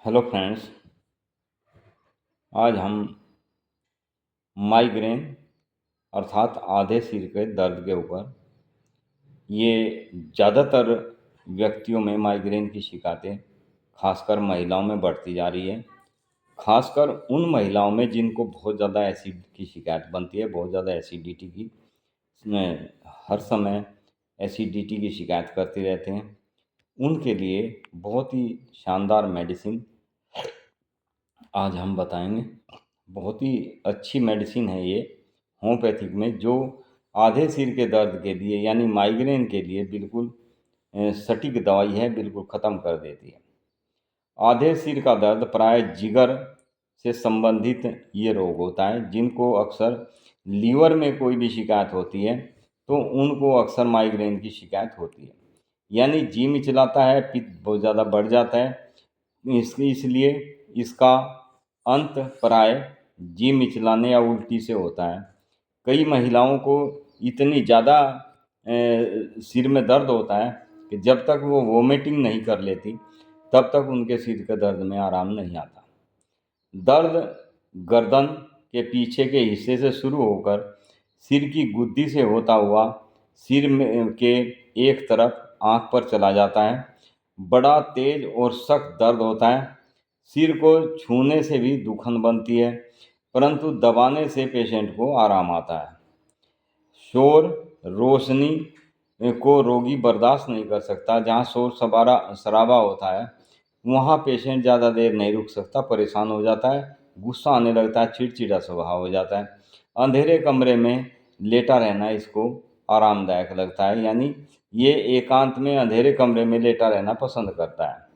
Hello friends. आज हम migraine अर्थात आधे सिर के दर्द के ऊपर ये ज़्यादातर व्यक्तियों में माइग्रेन की शिकायतें खासकर महिलाओं में बढ़ती जा रही है। खासकर उन महिलाओं में जिनको बहुत ज़्यादा एसिड की शिकायत बनती है, बहुत ज़्यादा एसिडिटी की, इसमें हर समय एसिडिटी की शिकायत करते रहते हैं। उनके लिए बहुत ही शानदार मेडिसिन आज हम बताएंगे। बहुत ही अच्छी मेडिसिन है ये होम्योपैथिक में, जो आधे सिर के दर्द के लिए यानी माइग्रेन के लिए बिल्कुल सटीक दवाई है, बिल्कुल ख़त्म कर देती है। आधे सिर का दर्द प्राय जिगर से संबंधित ये रोग होता है। जिनको अक्सर लीवर में कोई भी शिकायत होती है तो उनको अक्सर माइग्रेन की शिकायत होती है। यानी जी मिचलाता है, पित्त बहुत ज़्यादा बढ़ जाता है, इसलिए इसका अंत प्राय जी मिचलाने या उल्टी से होता है। कई महिलाओं को इतनी ज़्यादा सिर में दर्द होता है कि जब तक वो वोमिटिंग नहीं कर लेती तब तक उनके सिर के दर्द में आराम नहीं आता। दर्द गर्दन के पीछे के हिस्से से शुरू होकर सिर की गुद्दी से होता हुआ सिर में के एक तरफ आँख पर चला जाता है। बड़ा तेज और सख्त दर्द होता है। सिर को छूने से भी दुखन बनती है, परंतु दबाने से पेशेंट को आराम आता है। शोर रोशनी को रोगी बर्दाश्त नहीं कर सकता। जहाँ शोर शराबा होता है वहाँ पेशेंट ज़्यादा देर नहीं रुक सकता, परेशान हो जाता है, गुस्सा आने लगता है, चिड़चिड़ा स्वभाव हो जाता है। अंधेरे कमरे में लेटा रहना इसको आरामदायक लगता है, यानी ये एकांत में अंधेरे कमरे में लेटा रहना पसंद करता है।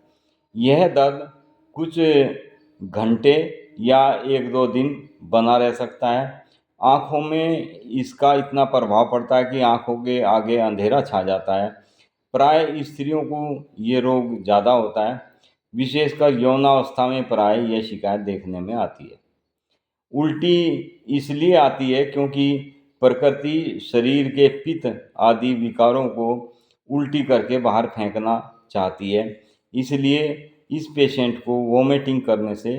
यह दर्द कुछ घंटे या एक दो दिन बना रह सकता है। आँखों में इसका इतना प्रभाव पड़ता है कि आँखों के आगे अंधेरा छा जाता है। प्राय स्त्रियों को ये रोग ज़्यादा होता है, विशेषकर यौनावस्था में प्राय यह शिकायत देखने में आती है। उल्टी इसलिए आती है क्योंकि प्रकृति शरीर के पित्त आदि विकारों को उल्टी करके बाहर फेंकना चाहती है। इसलिए इस पेशेंट को वोमिटिंग करने से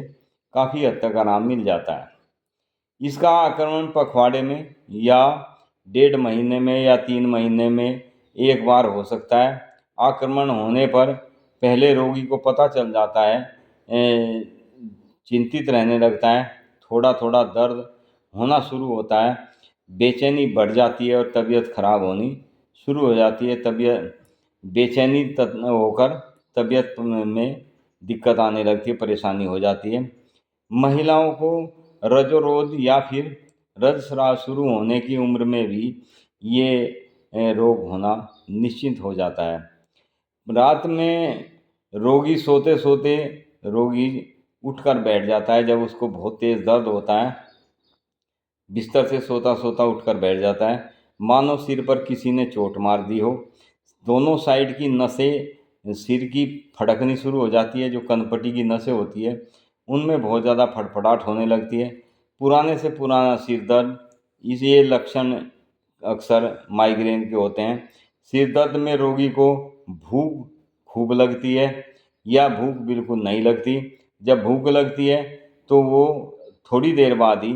काफ़ी हद तक आराम मिल जाता है। इसका आक्रमण पखवाड़े में या 1.5 महीने में या 3 महीने में एक बार हो सकता है। आक्रमण होने पर पहले रोगी को पता चल जाता है, चिंतित रहने लगता है, थोड़ा थोड़ा दर्द होना शुरू होता है, बेचैनी बढ़ जाती है और तबीयत खराब होनी शुरू हो जाती है। तबीयत बेचैनी होकर तबीयत में दिक्कत आने लगती है, परेशानी हो जाती है। महिलाओं को रजोरोध या फिर रजस्राव शुरू होने की उम्र में भी ये रोग होना निश्चित हो जाता है। रात में रोगी सोते सोते रोगी उठकर बैठ जाता है। जब उसको बहुत तेज़ दर्द होता है, बिस्तर से सोता सोता उठकर बैठ जाता है, मानो सिर पर किसी ने चोट मार दी हो। दोनों साइड की नसें सिर की फड़कनी शुरू हो जाती है। जो कनपटी की नसें होती है उनमें बहुत ज़्यादा फड़फड़ाहट होने लगती है। पुराने से पुराना सिर दर्द, ये लक्षण अक्सर माइग्रेन के होते हैं। सिर दर्द में रोगी को भूख खूब लगती है या भूख बिल्कुल नहीं लगती। जब भूख लगती है तो वो थोड़ी देर बाद ही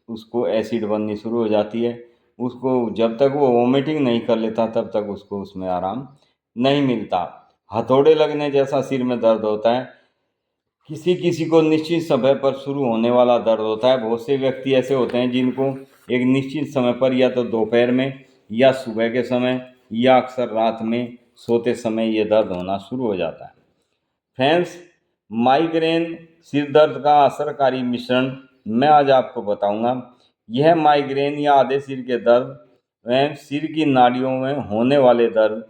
उसको एसिड बननी शुरू हो जाती है। उसको जब तक वो वोमिटिंग नहीं कर लेता तब तक उसको उसमें आराम नहीं मिलता। हथौड़े लगने जैसा सिर में दर्द होता है। किसी किसी को निश्चित समय पर शुरू होने वाला दर्द होता है। बहुत से व्यक्ति ऐसे होते हैं जिनको एक निश्चित समय पर, या तो दोपहर में या सुबह के समय या अक्सर रात में सोते समय ये दर्द होना शुरू हो जाता है। फ्रेंड्स, माइग्रेन सिर दर्द का असरकारी मिश्रण मैं आज आपको बताऊंगा। यह माइग्रेन या आधे सिर के दर्द एवं सिर की नाड़ियों में होने वाले दर्द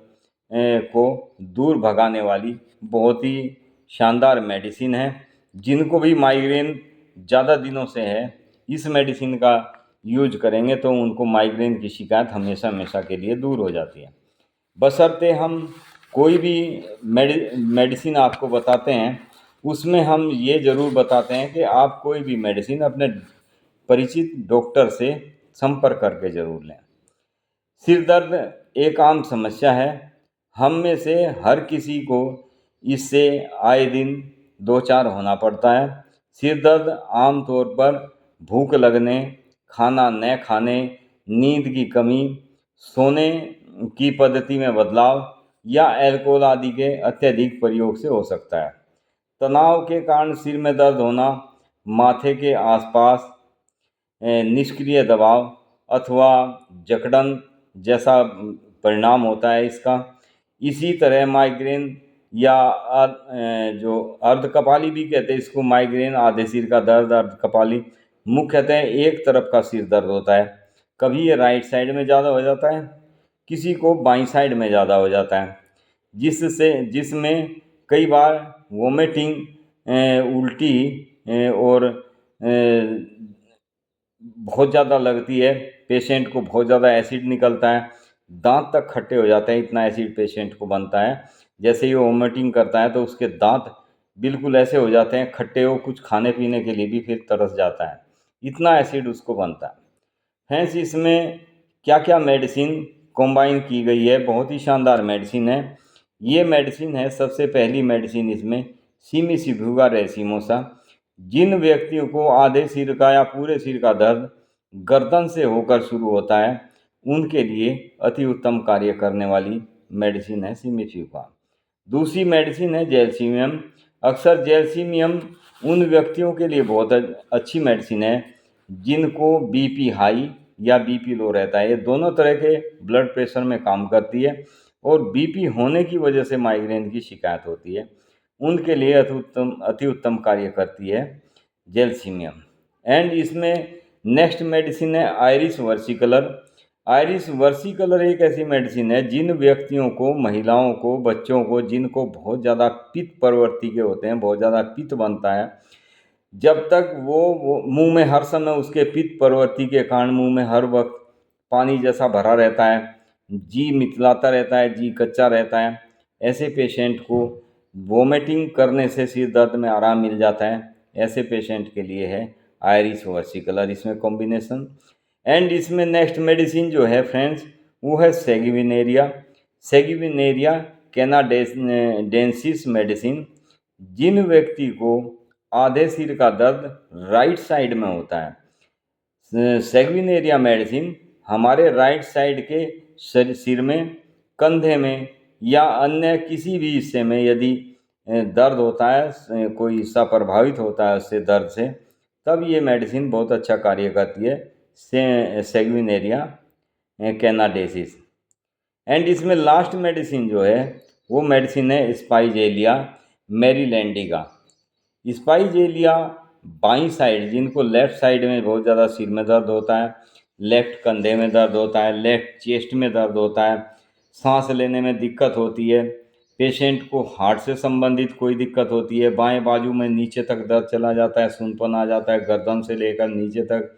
को दूर भगाने वाली बहुत ही शानदार मेडिसिन है। जिनको भी माइग्रेन ज़्यादा दिनों से है, इस मेडिसिन का यूज करेंगे तो उनको माइग्रेन की शिकायत हमेशा हमेशा के लिए दूर हो जाती है। बशर्ते हम कोई भी मेडिसिन आपको बताते हैं उसमें हम ये ज़रूर बताते हैं कि आप कोई भी मेडिसिन अपने परिचित डॉक्टर से संपर्क करके ज़रूर लें। सिर दर्द एक आम समस्या है। हम में से हर किसी को इससे आए दिन दो चार होना पड़ता है। सिर दर्द आमतौर पर भूख लगने, खाना न खाने, नींद की कमी, सोने की पद्धति में बदलाव या अल्कोहल आदि के अत्यधिक प्रयोग से हो सकता है। तनाव के कारण सिर में दर्द होना, माथे के आसपास निष्क्रिय दबाव अथवा जकड़न जैसा परिणाम होता है इसका। इसी तरह माइग्रेन या जो अर्धकपाली भी कहते हैं इसको, माइग्रेन आधे सिर का दर्द, अर्धकपाली मुख्यतः एक तरफ का सिर दर्द होता है। कभी ये राइट साइड में ज़्यादा हो जाता है, किसी को बाईं साइड में ज़्यादा हो जाता है, जिसमें कई बार वोमिटिंग, उल्टी और बहुत ज़्यादा लगती है। पेशेंट को बहुत ज़्यादा एसिड निकलता है, दांत तक खट्टे हो जाते हैं, इतना एसिड पेशेंट को बनता है। जैसे ही वो वोमिटिंग करता है तो उसके दांत बिल्कुल ऐसे हो जाते हैं खट्टे, वो कुछ खाने पीने के लिए भी फिर तरस जाता है, इतना एसिड उसको बनता है। फ्रेंड्स, इसमें क्या क्या मेडिसिन कंबाइन की गई है, बहुत ही शानदार मेडिसिन है। ये मेडिसिन है, सबसे पहली मेडिसिन इसमें सिमिसिवुगा रेसिमोसा। जिन व्यक्तियों को आधे सिर का या पूरे सिर का दर्द गर्दन से होकर शुरू होता है, उनके लिए अति उत्तम कार्य करने वाली मेडिसिन है सिमिसिवुगा। दूसरी मेडिसिन है जैल्सीमियम। अक्सर जैल्सीमियम उन व्यक्तियों के लिए बहुत अच्छी मेडिसिन है जिनको बीपी हाई या बीपी लो रहता है। ये दोनों तरह के ब्लड प्रेशर में काम करती है और बीपी होने की वजह से माइग्रेन की शिकायत होती है, उनके लिए अति उत्तम कार्य करती है जैल्सीमियम। एंड इसमें नेक्स्ट मेडिसिन है आयरिस वर्सिकलर। आयरिस वर्सिकलर एक ऐसी मेडिसिन है जिन व्यक्तियों को, महिलाओं को, बच्चों को, जिनको बहुत ज़्यादा पित्त प्रवृत्ति के होते हैं, बहुत ज़्यादा पित्त बनता है, जब तक वो मुंह में हर समय उसके पित्त प्रवृत्ति के कारण मुंह में हर वक्त पानी जैसा भरा रहता है, जी मितलाता रहता है, जी कच्चा रहता है, ऐसे पेशेंट को वोमिटिंग करने से सिर दर्द में आराम मिल जाता है। ऐसे पेशेंट के लिए है आयरिस वर्सिकलर इसमें कॉम्बिनेशन। एंड इसमें नेक्स्ट मेडिसिन जो है फ्रेंड्स, वो है सेगिविनेरिया। सेगिविनेरिया कैनाडेंसिस मेडिसिन। जिन व्यक्ति को आधे सिर का दर्द राइट साइड में होता है, सेगिविनेरिया मेडिसिन हमारे राइट साइड के सिर में, कंधे में या अन्य किसी भी हिस्से में यदि दर्द होता है, कोई हिस्सा प्रभावित होता है उससे दर्द से, तब ये मेडिसिन बहुत अच्छा कार्य करती है सेगिविनेरिया कैनाडेसिस। एंड इसमें लास्ट मेडिसिन जो है वो मेडिसिन है स्पाइजेलिया मैरीलैंडिका। स्पाइजेलिया बाईं साइड, जिनको लेफ़्ट साइड में बहुत ज़्यादा सिर में दर्द होता है, लेफ़्ट कंधे में दर्द होता है, लेफ़्ट चेस्ट में दर्द होता है, सांस लेने में दिक्कत होती है, पेशेंट को हार्ट से संबंधित कोई दिक्कत होती है, बाएं बाजू में नीचे तक दर्द चला जाता है, सूनपन आ जाता है, गर्दन से लेकर नीचे तक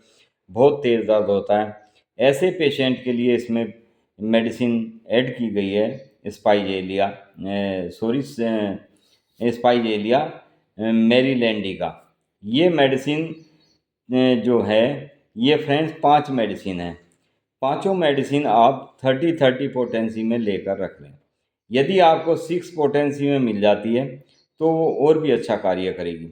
बहुत तेज़ दर्द होता है, ऐसे पेशेंट के लिए इसमें मेडिसिन ऐड की गई है स्पाइजेलिया स्पाइजेलिया मैरीलैंडिका। ये मेडिसिन जो है, ये फ्रेंड्स 5 मेडिसिन है। पांचों मेडिसिन आप 30-30 पोटेंसी में लेकर रख लें। यदि आपको 6 पोटेंसी में मिल जाती है तो वो और भी अच्छा कार्य करेगी,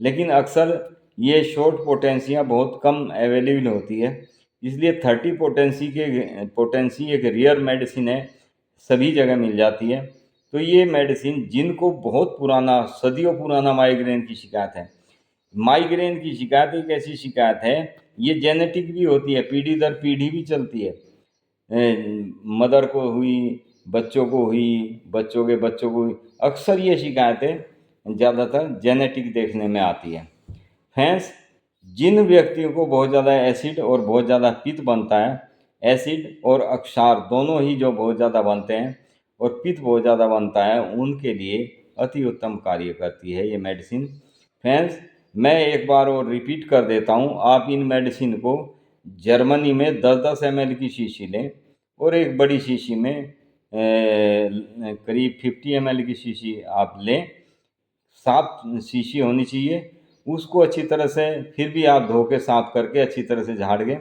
लेकिन अक्सर ये शॉर्ट पोटेंसियाँ बहुत कम अवेलेबल होती है, इसलिए 30 पोटेंसी एक रियर मेडिसिन है, सभी जगह मिल जाती है। तो ये मेडिसिन जिनको बहुत पुराना, सदियों पुराना माइग्रेन की शिकायत है, माइग्रेन की शिकायत एक ऐसी शिकायत है, ये जेनेटिक भी होती है, पीढ़ी दर पीढ़ी भी चलती है, मदर को हुई, बच्चों को हुई, बच्चों के बच्चों को हुई, अक्सर ये शिकायतें ज़्यादातर जेनेटिक देखने में आती है। फ्रेंड्स, जिन व्यक्तियों को बहुत ज़्यादा एसिड और बहुत ज़्यादा पित्त बनता है, एसिड और अक्षार दोनों ही जो बहुत ज़्यादा बनते हैं और पित्त बहुत ज़्यादा बनता है, उनके लिए अति उत्तम कार्य करती है ये मेडिसिन। फ्रेंड्स, मैं एक बार और रिपीट कर देता हूँ, आप इन मेडिसिन को जर्मनी में 10-10 ml की शीशी लें और एक बड़ी शीशी में करीब 50 ml की शीशी आप लें। साफ शीशी होनी चाहिए, उसको अच्छी तरह से फिर भी आप धो के साफ करके अच्छी तरह से झाड़ के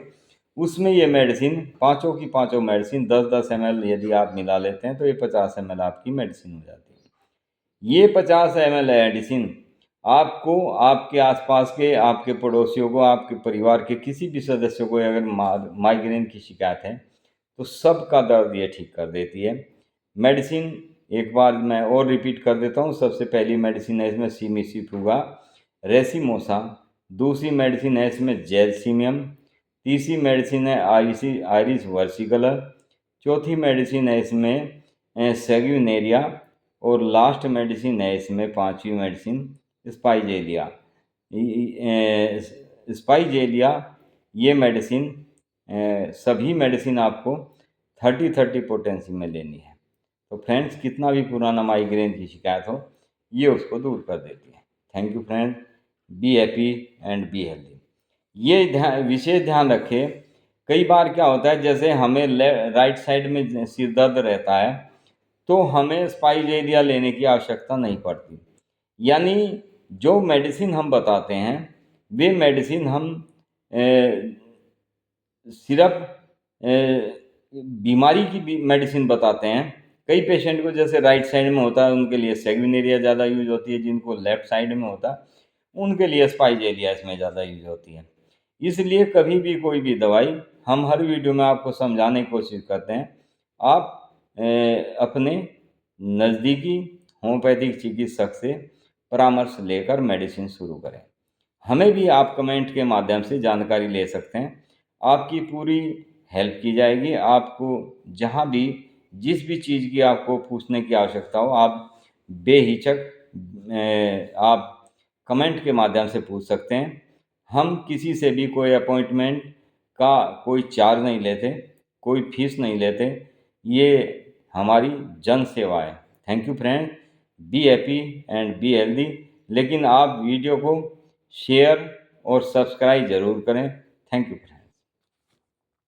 उसमें ये मेडिसिन, पाँचों की पाँचों मेडिसिन 10-10 ml यदि आप मिला लेते हैं तो ये 50 ml आपकी मेडिसिन हो जाती है। ये 50 ml मेडिसिन आपको आपके आसपास के, आपके पड़ोसियों को, आपके परिवार के किसी भी सदस्य को अगर माइग्रेन की शिकायत है तो सबका दर्द ये ठीक कर देती है। मेडिसिन एक बार मैं और रिपीट कर देता हूँ। सबसे पहली मेडिसिन है इसमें सिमिसिफ्लुगा रेसिमोसा, दूसरी मेडिसिन है इसमें जेलसीमियम, तीसरी मेडिसिन है आयरिस वर्सिकलर, चौथी मेडिसिन है इसमें सेग्यूनेरिया, और लास्ट मेडिसिन है इसमें पांचवी मेडिसिन स्पाइजेलिया। स्पाइजेलिया ये मेडिसिन, सभी मेडिसिन आपको 30-30 पोटेंसी में लेनी है। तो फ्रेंड्स, कितना भी पुराना माइग्रेन की शिकायत हो, ये उसको दूर कर देती है। Thank you friends, be happy and be healthy. ये विशेष ध्यान रखें, कई बार क्या होता है, जैसे हमें राइट साइड में सिर दर्द रहता है तो हमें स्पाइजेलिया लेने की आवश्यकता नहीं पड़ती। यानी जो मेडिसिन हम बताते हैं वे मेडिसिन हम सिर्फ बीमारी की मेडिसिन बताते हैं। कई पेशेंट को जैसे राइट साइड में होता है उनके लिए सेग्यूनेरिया ज़्यादा यूज होती है, जिनको लेफ्ट साइड में होता है उनके लिए स्पाइजेलिया इसमें ज़्यादा यूज होती है। इसलिए कभी भी कोई भी दवाई हम हर वीडियो में आपको समझाने की कोशिश करते हैं। आप अपने नज़दीकी होम्योपैथिक चिकित्सक से परामर्श लेकर मेडिसिन शुरू करें। हमें भी आप कमेंट के माध्यम से जानकारी ले सकते हैं, आपकी पूरी हेल्प की जाएगी। आपको जहाँ भी जिस भी चीज़ की आपको पूछने की आवश्यकता हो, आप बेहिचक आप कमेंट के माध्यम से पूछ सकते हैं। हम किसी से भी कोई अपॉइंटमेंट का कोई चार्ज नहीं लेते, कोई फीस नहीं लेते। ये हमारी जन सेवा है। Thank you friend, be happy and be healthy. लेकिन आप वीडियो को शेयर और सब्सक्राइब ज़रूर करें। Thank you friend.